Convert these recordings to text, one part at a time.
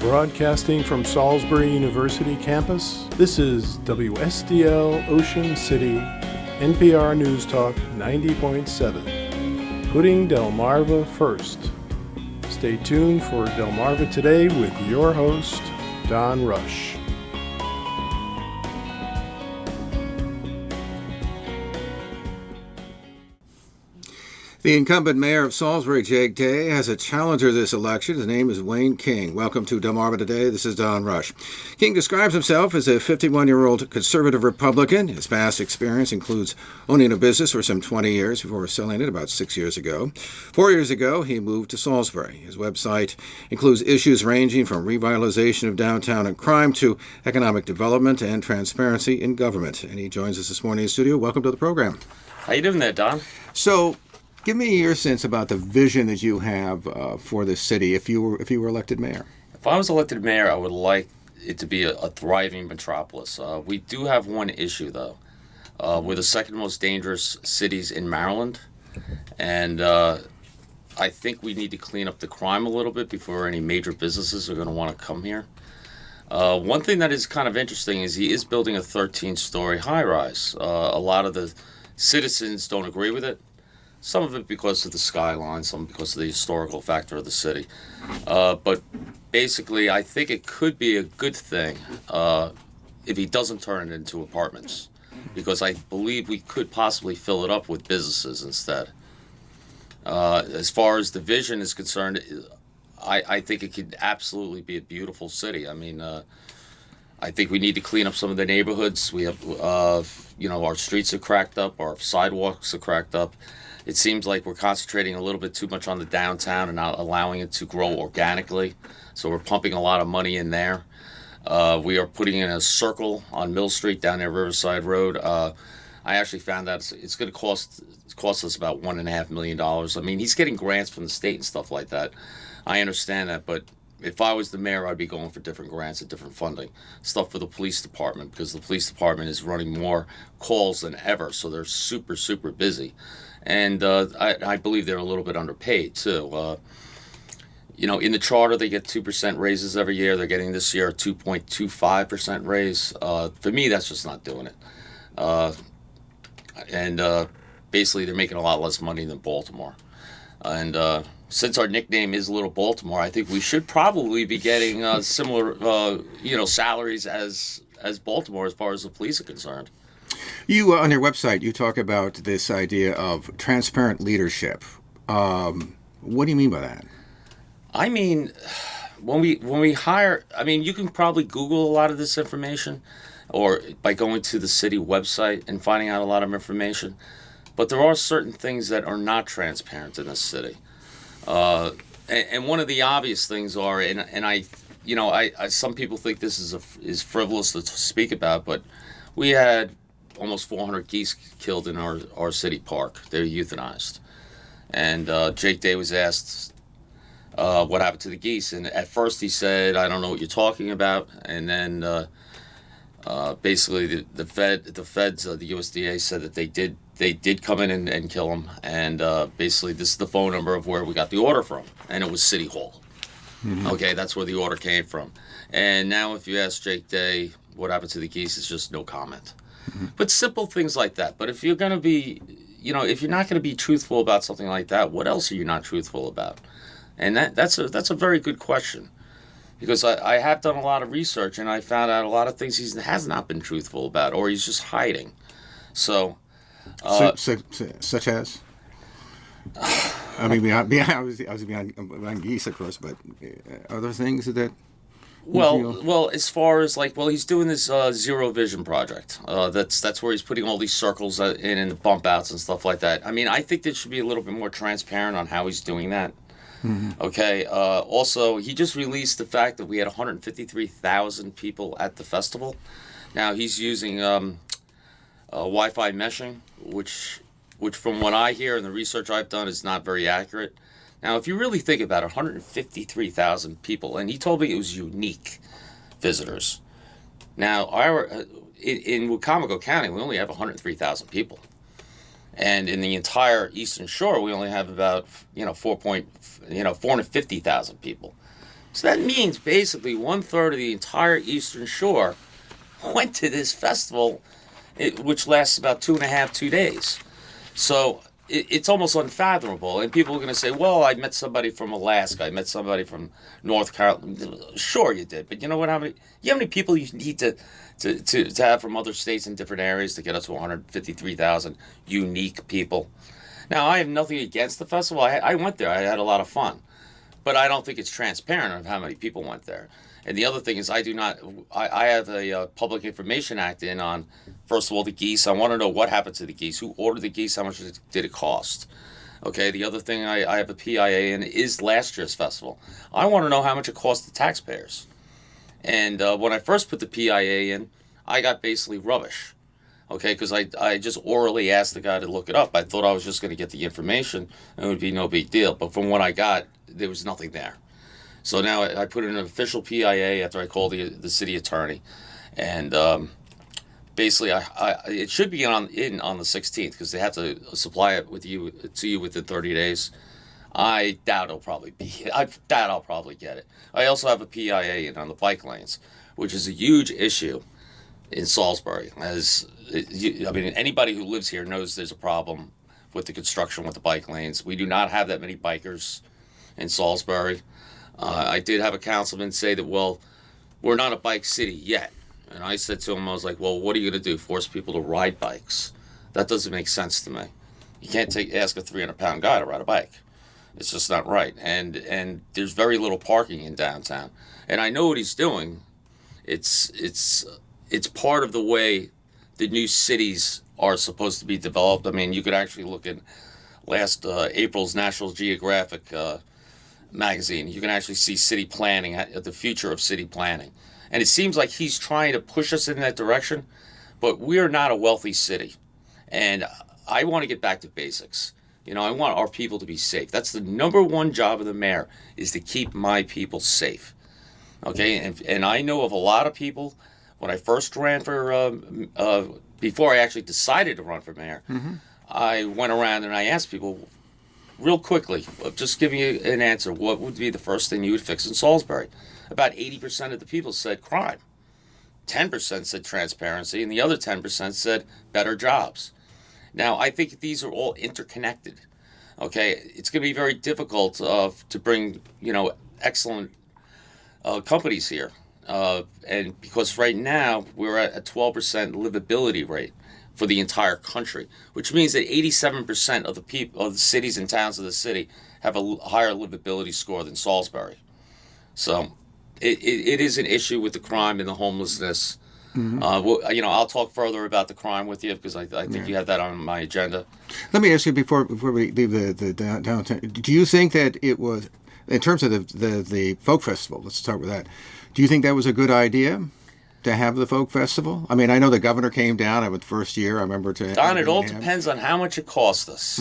Broadcasting from Salisbury University campus, this is WSDL Ocean City, NPR News Talk 90.7, putting Delmarva first. Stay tuned for Delmarva Today with your host, Don Rush. The incumbent mayor of Salisbury, Jake Day, has a challenger this election. His name is Wayne King. Welcome to Delmarva Today. This is Don Rush. King describes himself as a 51-year-old conservative Republican. His past experience includes owning a business for some 20 years before selling it about 6 years ago. 4 years ago, he moved to Salisbury. His website includes issues ranging from revitalization of downtown and crime to economic development and transparency in government. And he joins us this morning in the studio. Welcome to the program. How you doing there, Don? So, give me your sense about the vision that you have for this city if you were elected mayor. If I was elected mayor, I would like it to be a thriving metropolis. We do have one issue, though. We're the second most dangerous cities in Maryland, and I think we need to clean up the crime a little bit before any major businesses are going to want to come here. One thing that is kind of interesting is he is building a 13-story high-rise. A lot of the citizens don't agree with it. Some of it because of the skyline, some because of the historical factor of the city. But basically, I think it could be a good thing if he doesn't turn it into apartments, because I believe we could possibly fill it up with businesses instead. As far as the vision is concerned, I think it could absolutely be a beautiful city. I mean, I think we need to clean up some of the neighborhoods. We have, our streets are cracked up, our sidewalks are cracked up. It seems like we're concentrating a little bit too much on the downtown and not allowing it to grow organically. So we're pumping a lot of money in there. We are putting in a circle on Mill Street down there, Riverside Road. I actually found that it's going to cost us about $1.5 million. I mean, he's getting grants from the state and stuff like that. I understand that, but if I was the mayor, I'd be going for different grants and different funding. Stuff for the police department, because the police department is running more calls than ever, so they're super, super busy. And I believe they're a little bit underpaid, too. In the charter, they get 2% raises every year. They're getting this year a 2.25% raise. For me, that's just not doing it. Basically, they're making a lot less money than Baltimore. And since our nickname is Little Baltimore, I think we should probably be getting similar, salaries as Baltimore as far as the police are concerned. You, on your website, you talk about this idea of transparent leadership. What do you mean by that? I mean, when we hire, you can probably Google a lot of this information, or by going to the city website and finding out a lot of information. But there are certain things that are not transparent in this city. And one of the obvious things are, and I some people think this is frivolous to speak about, but we had almost 400 geese killed in our city park. They're euthanized. And Jake Day was asked what happened to the geese. And at first he said, I don't know what you're talking about. And then basically the feds, the USDA said that they did come in and kill them. And basically this is the phone number of where we got the order from. And it was City Hall. Mm-hmm. Okay, that's where the order came from. And now if you ask Jake Day what happened to the geese, it's just no comment. Mm-hmm. But simple things like that. But if you're going to be, if you're not going to be truthful about something like that, what else are you not truthful about? And that's a very good question. Because I have done a lot of research and I found out a lot of things he has not been truthful about, or he's just hiding. So such as? I mean, obviously beyond geese, of course, but are there things that... Well, as far as he's doing this zero vision project. That's where he's putting all these circles in and the bump outs and stuff like that. I mean, I think there should be a little bit more transparent on how he's doing that. Mm-hmm. Okay. Also, he just released the fact that we had 153,000 people at the festival. Now he's using Wi-Fi meshing, which from what I hear and the research I've done is not very accurate. Now, if you really think about it, 153,000 people, and he told me it was unique visitors. Now, in Wicomico County, we only have 103,000 people. And in the entire Eastern Shore, we only have about, 450,000 people. So that means basically 1/3 of the entire Eastern Shore went to this festival, which lasts about 2.5, 2 days. So it's almost unfathomable. And people are going to say, well, I met somebody from Alaska. I met somebody from North Carolina. Sure you did. But you know what? How many people you need to have from other states and different areas to get us to 153,000 unique people? Now, I have nothing against the festival. I went there. I had a lot of fun. But I don't think it's transparent of how many people went there. And the other thing is, I have a Public Information Act in on, first of all, the geese. I want to know what happened to the geese. Who ordered the geese? How much did it cost? Okay, the other thing I have a PIA in is last year's festival. I want to know how much it cost the taxpayers. And when I first put the PIA in, I got basically rubbish. Okay, because I just orally asked the guy to look it up. I thought I was just going to get the information and it would be no big deal. But from what I got, there was nothing there. So now I put in an official PIA after I called the city attorney. And basically, it should be on the 16th because they have to supply it to you within 30 days. I doubt I'll probably get it. I also have a PIA in on the bike lanes, which is a huge issue in Salisbury. Anybody who lives here knows there's a problem with the construction with the bike lanes. We do not have that many bikers in Salisbury. I did have a councilman say that, well, we're not a bike city yet. And I said to him, I was like, well, what are you going to do? Force people to ride bikes? That doesn't make sense to me. You can't ask a 300-pound guy to ride a bike. It's just not right. And there's very little parking in downtown. And I know what he's doing. It's part of the way the new cities are supposed to be developed. I mean, you could actually look at last April's National Geographic magazine. You can actually see city planning, the future of city planning. And it seems like he's trying to push us in that direction, but we are not a wealthy city. And I want to get back to basics. I want our people to be safe. That's the number one job of the mayor, is to keep my people safe. Okay, and I know of a lot of people, when I first ran for, before I actually decided to run for mayor, I went around and I asked people, real quickly, just give me an answer. What would be the first thing you would fix in Salisbury? About 80% of the people said crime. 10% said transparency, and the other 10% said better jobs. Now, I think these are all interconnected. Okay, it's going to be very difficult to bring, excellent companies here. And because right now we're at a 12% livability rate for the entire country, which means that 87% of the people of the cities and towns of the city have a higher livability score than Salisbury. So it is an issue with the crime and the homelessness. I'll talk further about the crime with you because I think you have that on my agenda. Let me ask you before we leave the downtown. Do you think that it was, in terms of the folk festival? Let's start with that. Do you think that was a good idea to have the folk festival? I mean, I know the governor came down the first year. I remember Don, it all depends on how much it cost us,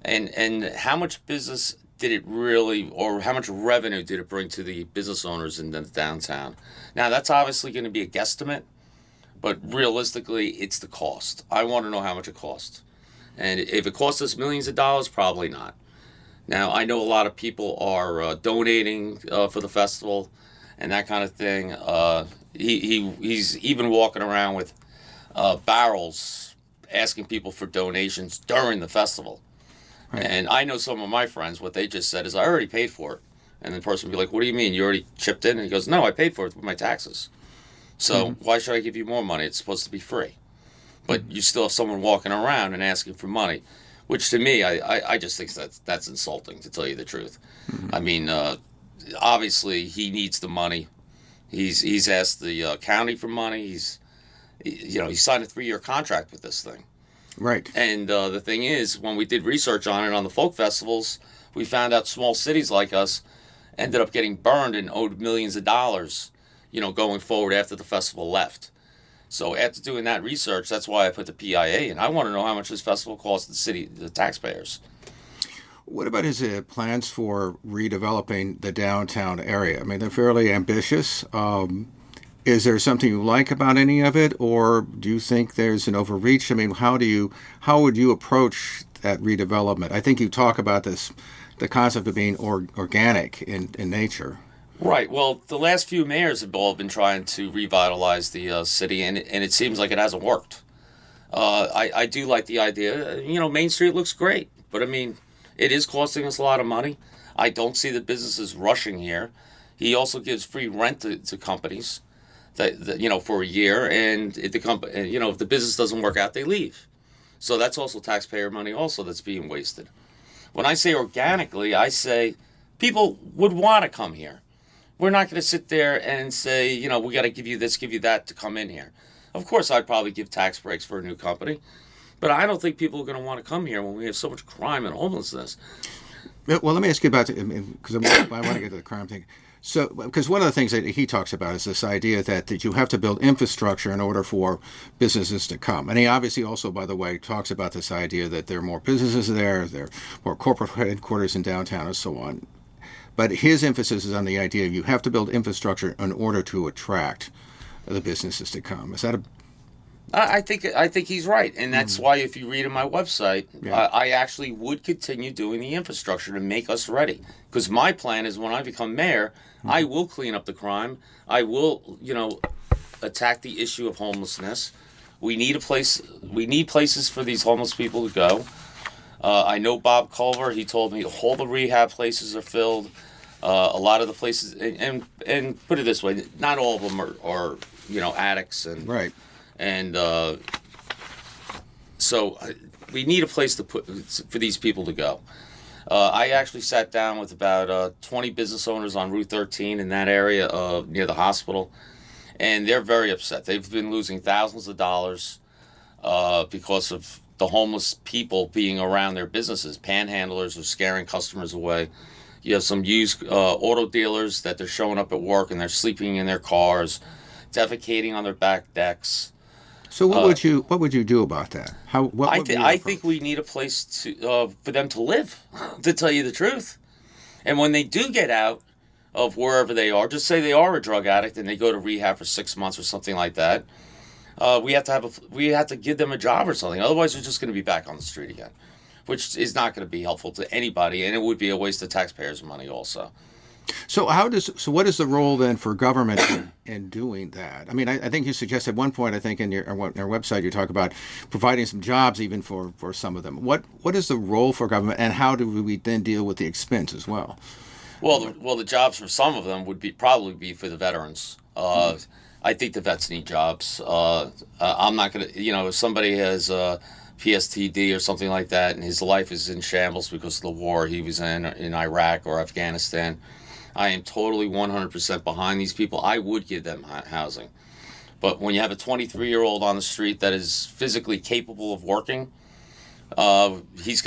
and how much business did it really, or how much revenue did it bring to the business owners in the downtown? Now, that's obviously going to be a guesstimate, but realistically, it's the cost. I want to know how much it cost. And if it costs us millions of dollars, probably not. Now, I know a lot of people are donating for the festival and that kind of thing. He's even walking around with barrels asking people for donations during the festival. Right. And I know some of my friends, what they just said is, I already paid for it. And the person will be like, what do you mean? You already chipped in? And he goes, no, I paid for it with my taxes. So why should I give you more money? It's supposed to be free. But you still have someone walking around and asking for money, which to me, I just think that's insulting, to tell you the truth. I mean, obviously he needs the money. He's asked the county for money. He signed a 3-year contract with this thing. Right. And the thing is, when we did research on it on the folk festivals, we found out small cities like us ended up getting burned and owed millions of dollars, going forward after the festival left. So after doing that research, that's why I put the PIA in. I want to know how much this festival cost the city, the taxpayers. What about his plans for redeveloping the downtown area? I mean, they're fairly ambitious. Is there something you like about any of it, or do you think there's an overreach? I mean, how would you approach that redevelopment? I think you talk about the concept of being organic in nature. Right. Well, the last few mayors have all been trying to revitalize the city, and it seems like it hasn't worked. I do like the idea. Main Street looks great, but I mean, it is costing us a lot of money. I don't see the businesses rushing here. He also gives free rent to companies that for a year, and if the company, if the business doesn't work out, they leave. So that's also taxpayer money also that's being wasted. When I say organically, I say people would want to come here. We're not going to sit there and say, we got to give you this, give you that to come in here. Of course, I'd probably give tax breaks for a new company, but I don't think people are going to want to come here when we have so much crime and homelessness. Well, let me ask you about, because I want to get to the crime thing. So, because one of the things that he talks about is this idea that you have to build infrastructure in order for businesses to come. And he obviously also, by the way, talks about this idea that there are more businesses there are more corporate headquarters in downtown and so on. But his emphasis is on the idea you have to build infrastructure in order to attract the businesses to come. Is that a... I think he's right, and that's why if you read on my website, I actually would continue doing the infrastructure to make us ready. Because my plan is when I become mayor, I will clean up the crime. I will, attack the issue of homelessness. We need a place. We need places for these homeless people to go. I know Bob Culver. He told me all the rehab places are filled. A lot of the places, and put it this way, not all of them are addicts and Right. And so we need a place to put for these people to go. I actually sat down with about 20 business owners on Route 13 in that area near the hospital, and they're very upset. They've been losing thousands of dollars because of the homeless people being around their businesses. Panhandlers are scaring customers away. You have some used auto dealers that they're showing up at work and they're sleeping in their cars, defecating on their back decks. So what would you do about that? I think we need a place to for them to live, to tell you the truth. And when they do get out of wherever they are, just say they are a drug addict and they go to rehab for 6 months or something like that. We have to give them a job or something. Otherwise, they're just going to be back on the street again, which is not going to be helpful to anybody, and it would be a waste of taxpayers' money also. So what is the role then for government in doing that? I mean, I think you suggested at one point, I think in your website, you talk about providing some jobs even for some of them. What is the role for government, and how do we then deal with the expense as well? Well, the jobs for some of them would probably be for the veterans. I think the vets need jobs. I'm not going to, if somebody has PSTD or something like that and his life is in shambles because of the war he was in Iraq or Afghanistan, I am totally 100% behind these people. I would give them housing. But when you have a 23-year-old on the street that is physically capable of working, he has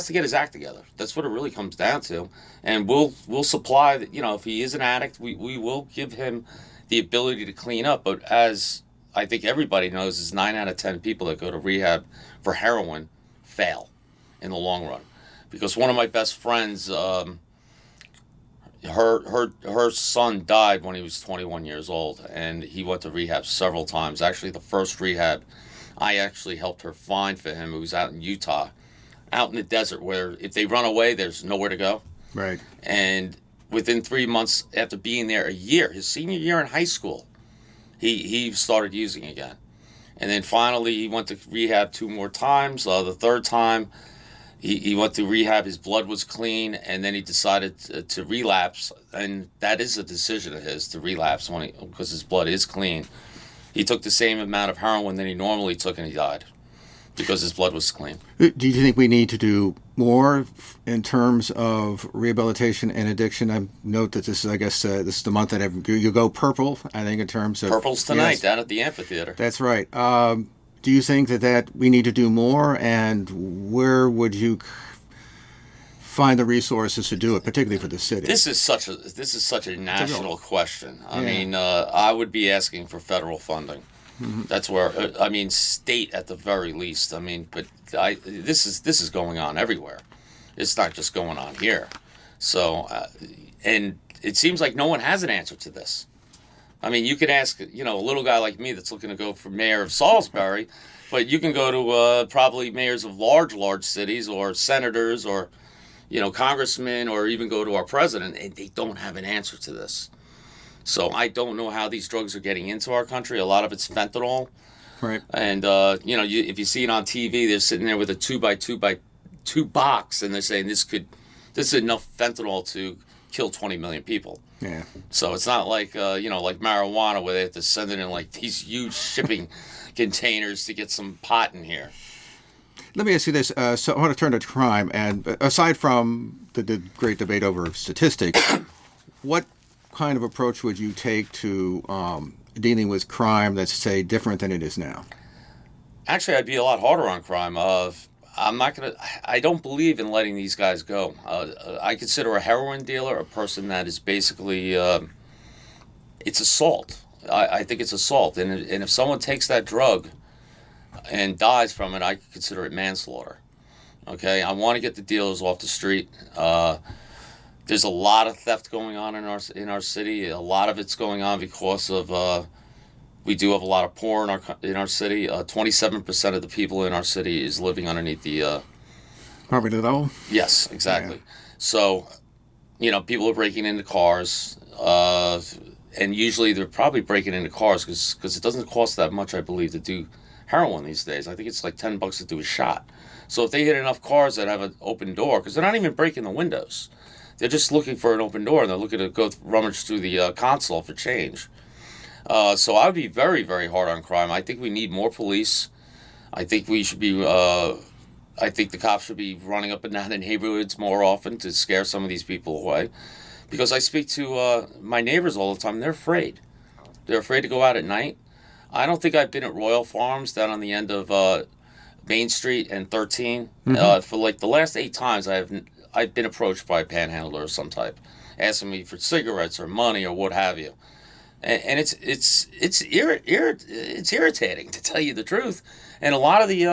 to get his act together. That's what it really comes down to. And we'll supply, if he is an addict, we will give him the ability to clean up. But as I think everybody knows, is 9 out of 10 people that go to rehab for heroin fail in the long run. Because one of my best friends, her son died when he was 21 years old, and he went to rehab several times. Actually, the first rehab I actually helped her find for him, it was out in Utah, out in the desert where if they run away, there's nowhere to go. Right. And within 3 months after being there, a year, his senior year in high school, he started using again. And then finally he went to rehab 2 more times. The third time he went to rehab, his blood was clean, and then he decided to relapse. And that is a decision of his, to relapse because his blood is clean. He took the same amount of heroin than he normally took, and he died because his blood was clean. Do you think we need to do more in terms of rehabilitation and addiction? I note that this is, I guess, this is the month that you go purple, I think, in terms of... Purple's tonight, down at the amphitheater. That's right. Do you think that we need to do more, and where would you find the resources to do it, particularly for the city? This is such a national question. I mean, I would be asking for federal funding. Mm-hmm. That's where state at the very least. I mean, but this is going on everywhere. It's not just going on here. So, and it seems like no one has an answer to this. I mean, you could ask, a little guy like me that's looking to go for mayor of Salisbury, but you can go to probably mayors of large cities or senators or, congressmen or even go to our president, and they don't have an answer to this. So I don't know how these drugs are getting into our country. A lot of it's fentanyl. Right. And, if you see it on TV, they're sitting there with a 2x2 box, and they're saying this is enough fentanyl to kill 20 million people. Yeah. So it's not like, like marijuana where they have to send it in like these huge shipping containers to get some pot in here. Let me ask you this. So I want to turn to crime. And aside from the great debate over statistics, what kind of approach would you take to dealing with crime that's, say, different than it is now? Actually, I'd be a lot harder on crime. I don't believe in letting these guys go. I consider a heroin dealer a person that is basically, it's assault. I think it's assault. And if someone takes that drug and dies from it, I consider it manslaughter. Okay, I want to get the dealers off the street. There's a lot of theft going on in our city. A lot of it's going on because of we do have a lot of poor in our city. 27% of the people in our city is living underneath the Poverty level? Yes, exactly. Yeah. So, people are breaking into cars, and usually they're probably breaking into cars because it doesn't cost that much, I believe, to do heroin these days. I think it's like $10 to do a shot. So if they hit enough cars that have an open door, because they're not even breaking the windows, they're just looking for an open door, and they're looking to go rummage through the console for change. So I would be very, very hard on crime. I think we need more police. I think we should be. I think the cops should be running up and down the neighborhoods more often to scare some of these people away. Because I speak to my neighbors all the time. They're afraid. They're afraid to go out at night. I don't think I've been at Royal Farms down on the end of Main Street and 13 for like the last 8 times. I've been approached by a panhandler of some type, asking me for cigarettes or money or what have you. And it's irritating, to tell you the truth. And a lot of the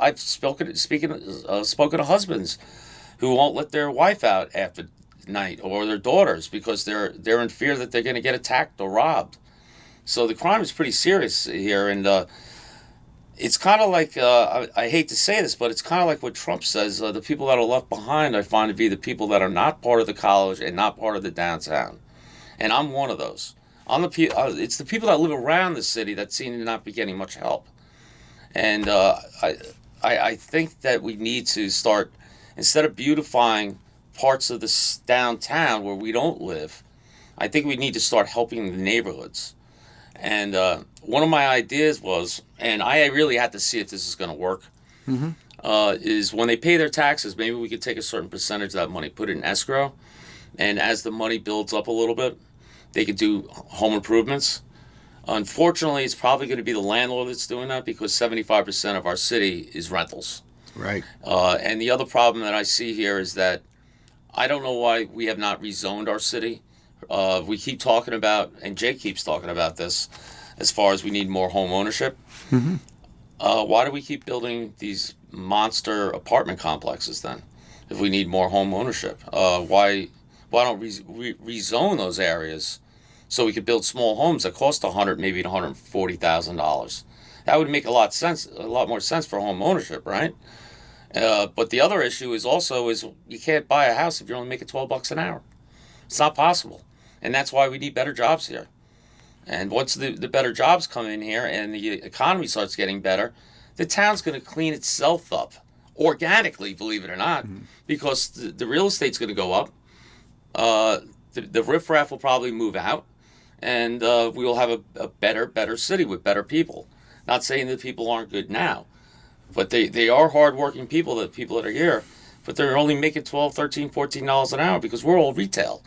I've spoken to husbands who won't let their wife out after night, or their daughters, because they're in fear that they're going to get attacked or robbed. So the crime is pretty serious here, and it's kind of like I hate to say this, but it's kind of like what Trump says: the people that are left behind, I find to be the people that are not part of the college and not part of the downtown, and I'm one of those. It's the people that live around the city that seem to not be getting much help. And I think that we need to start, instead of beautifying parts of the downtown where we don't live, I think we need to start helping the neighborhoods. And one of my ideas was, and I really had to see if this is going to work, is when they pay their taxes, maybe we could take a certain percentage of that money, put it in escrow, and as the money builds up a little bit, they could do home improvements. Unfortunately, it's probably going to be the landlord that's doing that, because 75% of our city is rentals. Right. And the other problem that I see here is that I don't know why we have not rezoned our city. We keep talking about, and Jake keeps talking about this, as far as we need more home ownership. Why do we keep building these monster apartment complexes then, if we need more home ownership? Why don't we rezone those areas so we could build small homes that cost $100,000, maybe $140,000? That would make a lot more sense for home ownership, right? But the other issue is you can't buy a house if you're only making $12 an hour. It's not possible, and that's why we need better jobs here. And once the better jobs come in here and the economy starts getting better, the town's going to clean itself up organically, believe it or not, because the real estate's going to go up. The riffraff will probably move out, and we will have a better city with better people. Not saying that people aren't good now, but they are hardworking people, the people that are here, but they're only making $12, $13, $14 an hour because we're all retail.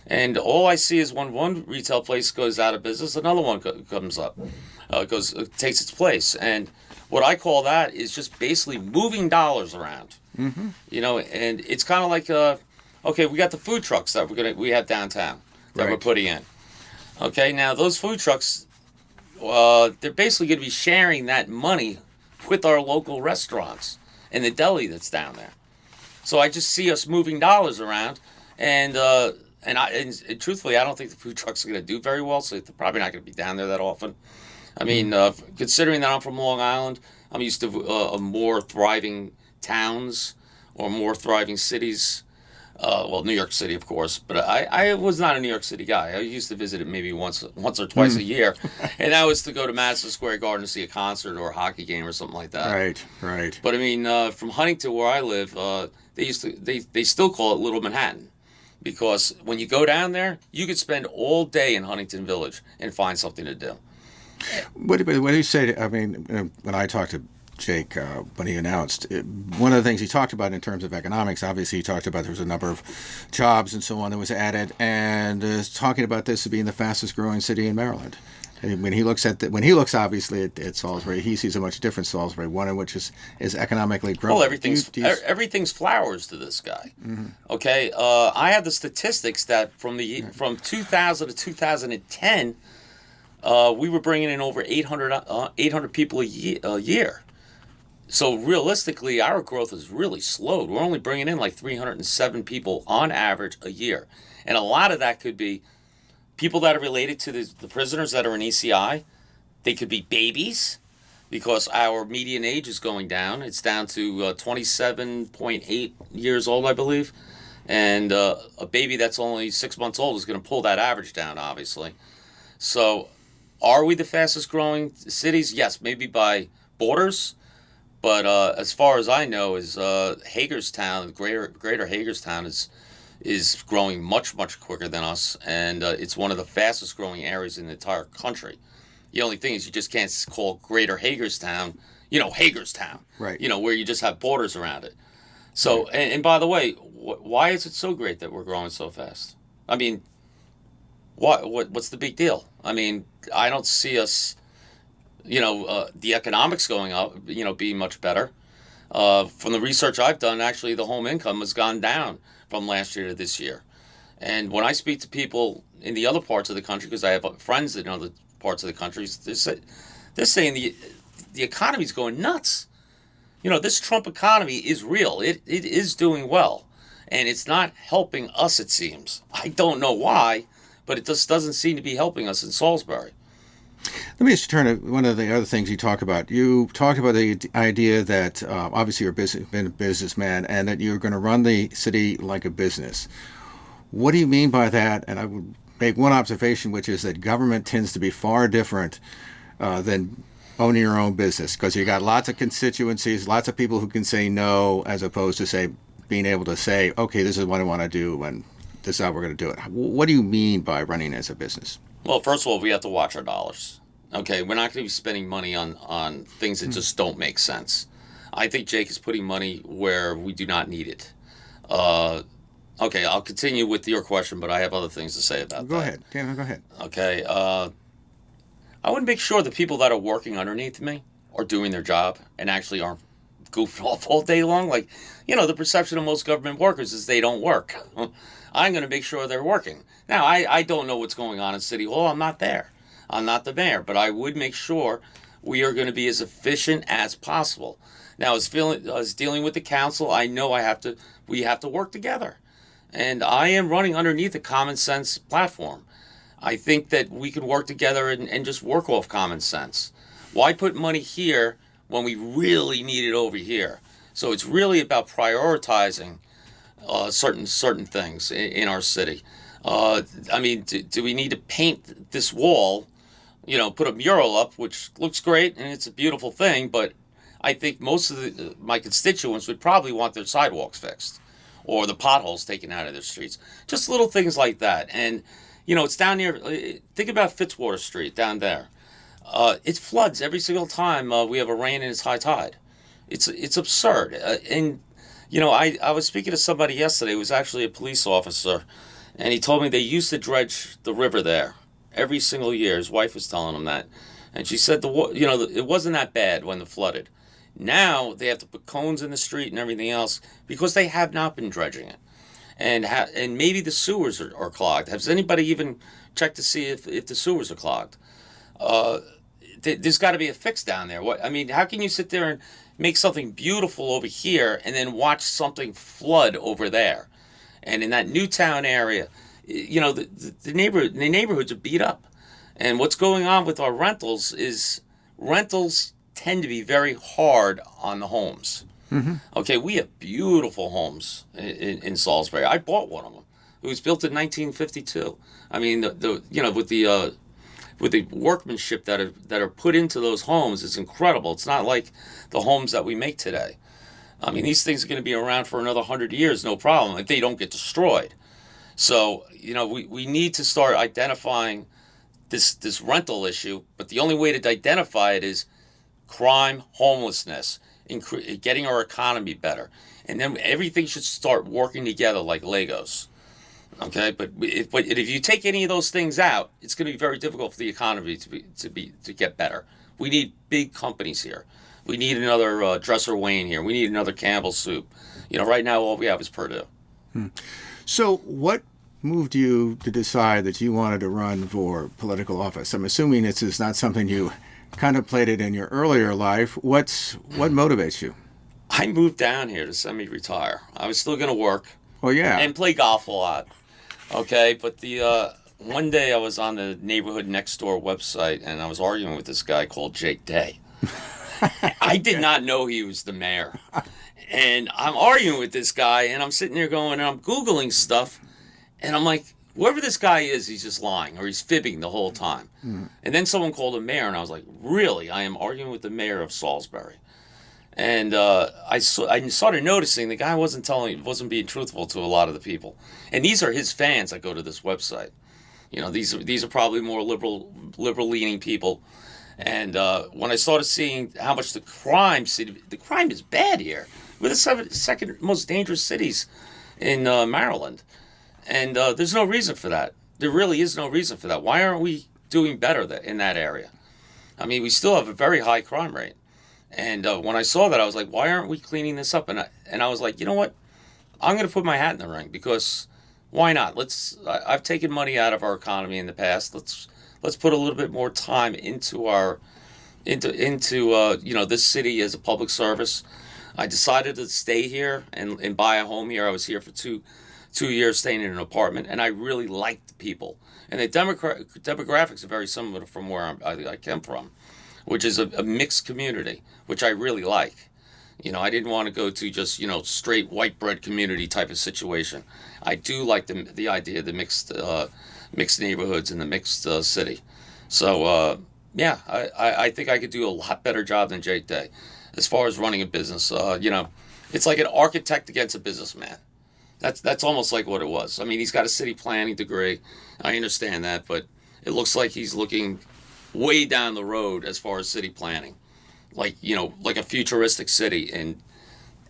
And all I see is when one retail place goes out of business, another one comes up, takes its place. And what I call that is just basically moving dollars around. And it's kind of like okay, we got the food trucks that we have downtown that we're putting in. Okay, now those food trucks, they're basically going to be sharing that money with our local restaurants and the deli that's down there. So I just see us moving dollars around, and truthfully, I don't think the food trucks are going to do very well, so they're probably not going to be down there that often. I mean, considering that I'm from Long Island, I'm used to more thriving towns or more thriving cities. Well, New York City, of course, but I was not a New York City guy. I used to visit it maybe once or twice a year, and that was to go to Madison Square Garden to see a concert or a hockey game or something like that. Right. But I mean, from Huntington, where I live, they still call it Little Manhattan, because when you go down there, you could spend all day in Huntington Village and find something to do. What do you say? I mean, when I talked to Jake, when he announced, one of the things he talked about in terms of economics, obviously he talked about there was a number of jobs and so on that was added, and talking about this as being the fastest growing city in Maryland. And when he looks obviously at Salisbury, he sees a much different Salisbury, one in which is economically growing. Well, everything's flowers to this guy. Mm-hmm. Okay, I have the statistics that from 2000 to 2010, we were bringing in over 800 people a year. So realistically, our growth has really slowed. We're only bringing in like 307 people on average a year. And a lot of that could be people that are related to the prisoners that are in ECI. They could be babies, because our median age is going down. It's down to 27.8 years old, I believe. And a baby that's only 6 months old is going to pull that average down, obviously. So are we the fastest growing cities? Yes, maybe by borders. But as far as I know, is Hagerstown, greater Hagerstown is growing much, much quicker than us, and it's one of the fastest growing areas in the entire country. The only thing is you just can't call greater Hagerstown, Hagerstown, right? Where you just have borders around it. So, right. And by the way, why is it so great that we're growing so fast? I mean, what's the big deal? I mean, I don't see us, the economics going up, being much better. From the research I've done, actually, the home income has gone down from last year to this year. And when I speak to people in the other parts of the country, because I have friends in other parts of the country, they're saying the economy's going nuts. This Trump economy is real. It is doing well. And it's not helping us, it seems. I don't know why, but it just doesn't seem to be helping us in Salisbury. Let me just turn to one of the other things you talk about. You talked about the idea that obviously you're been a businessman and that you're going to run the city like a business. What do you mean by that? And I would make one observation, which is that government tends to be far different than owning your own business, because you got lots of constituencies, lots of people who can say no, as opposed to being able to say, okay, this is what I want to do and this is how we're going to do it. What do you mean by running as a business? Well, first of all, we have to watch our dollars. Okay, we're not going to be spending money on things that just don't make sense. I think Jake is putting money where we do not need it. Okay, I'll continue with your question, but I have other things to say about that. Go ahead. Dan, go ahead. Okay, I would make sure the people that are working underneath me are doing their job and actually aren't goofing off all day long. Like, the perception of most government workers is they don't work. I'm going to make sure they're working. Now, I don't know what's going on in City Hall. I'm not there. I'm not the mayor. But I would make sure we are going to be as efficient as possible. Now, as dealing with the council, I know we have to work together. And I am running underneath a common sense platform. I think that we could work together and just work off common sense. Why put money here when we really need it over here? So it's really about prioritizing certain things in our city. I mean, do we need to paint this wall, put a mural up, which looks great and it's a beautiful thing, but I think most of my constituents would probably want their sidewalks fixed or the potholes taken out of their streets. Just little things like that. And, it's down near, think about Fitzwater Street down there. It floods every single time we have a rain and it's high tide. It's absurd. I was speaking to somebody yesterday who was actually a police officer, and he told me they used to dredge the river there every single year. His wife was telling him that. And she said, it wasn't that bad when it flooded. Now they have to put cones in the street and everything else because they have not been dredging it. And maybe the sewers are clogged. Has anybody even checked to see if the sewers are clogged? There's got to be a fix down there. How can you sit there and make something beautiful over here and then watch something flood over there? And in that Newtown area, the neighborhoods are beat up. And what's going on with our rentals is rentals tend to be very hard on the homes. Okay, we have beautiful homes in Salisbury. I bought one of them. It was built in 1952. I mean, with the workmanship that are put into those homes, it's incredible. It's not like the homes that we make today. I mean, these things are going to be around for another 100 years, no problem, if they don't get destroyed. So, we need to start identifying this rental issue, but the only way to identify it is crime, homelessness, getting our economy better. And then everything should start working together like Legos. Okay, but if you take any of those things out, it's going to be very difficult for the economy to get better. We need big companies here. We need another Dresser Wayne here. We need another Campbell Soup. Right now all we have is Purdue. So what moved you to decide that you wanted to run for political office? I'm assuming this is not something you contemplated in your earlier life. What motivates you? I moved down here to semi-retire. I was still going to work. Well, yeah. And play golf a lot. Okay, but one day I was on the neighborhood next door website and I was arguing with this guy called Jake Day. I did not know he was the mayor. And I'm arguing with this guy and I'm sitting there going and I'm Googling stuff and I'm like, whoever this guy is, he's just lying or he's fibbing the whole time. And then someone called him mayor and I was like, really? I am arguing with the mayor of Salisbury. And I started noticing the guy wasn't being truthful to a lot of the people. And these are his fans that go to this website. These are probably more liberal-leaning people. And when I started seeing how much the crime is bad here. We're the second most dangerous cities in Maryland. And there's no reason for that. There really is no reason for that. Why aren't we doing better in that area? I mean, we still have a very high crime rate. And when I saw that, I was like, why aren't we cleaning this up? And I was like, you know what? I'm going to put my hat in the ring because why not? I've taken money out of our economy in the past. Let's put a little bit more time into this city as a public service. I decided to stay here and buy a home here. I was here for two years staying in an apartment, and I really liked the people. And the demographics are very similar from where I came from, which is a mixed community, which I really like. I didn't want to go to just, straight white bread community type of situation. I do like the idea of the mixed neighborhoods and the mixed city. So, I think I could do a lot better job than Jake Day as far as running a business. It's like an architect against a businessman. That's almost like what it was. I mean, he's got a city planning degree. I understand that, but it looks like he's looking way down the road as far as city planning, like a futuristic city. And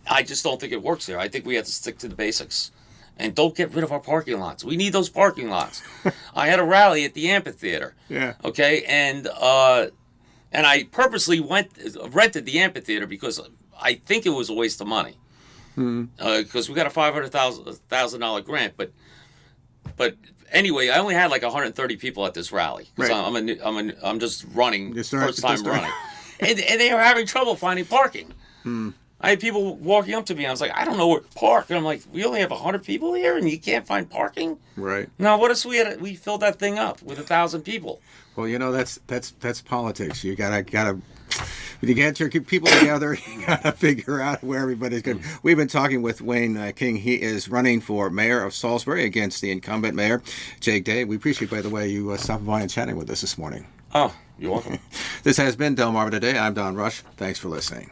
I just don't think it works there. I think we have to stick to the basics and don't get rid of our parking lots. We need those parking lots. I had a rally at the amphitheater. Yeah. Okay. And I purposely rented the amphitheater because I think it was a waste of money. Because we got a $500,000 grant, but anyway, I only had like 130 people at this rally because I'm just running, first time running, and they were having trouble finding parking. I had people walking up to me. I was like, I don't know where to park, and I'm like, we only have 100 people here, and you can't find parking. Right. Now, what if we filled that thing up with 1,000 people? Well, that's politics. You gotta. When you get your people together, you got to figure out where everybody's going. We've been talking with Wayne King. He is running for mayor of Salisbury against the incumbent mayor, Jake Day. We appreciate, by the way, you stopping by and chatting with us this morning. Oh, you're welcome. This has been Delmarva Today. I'm Don Rush. Thanks for listening.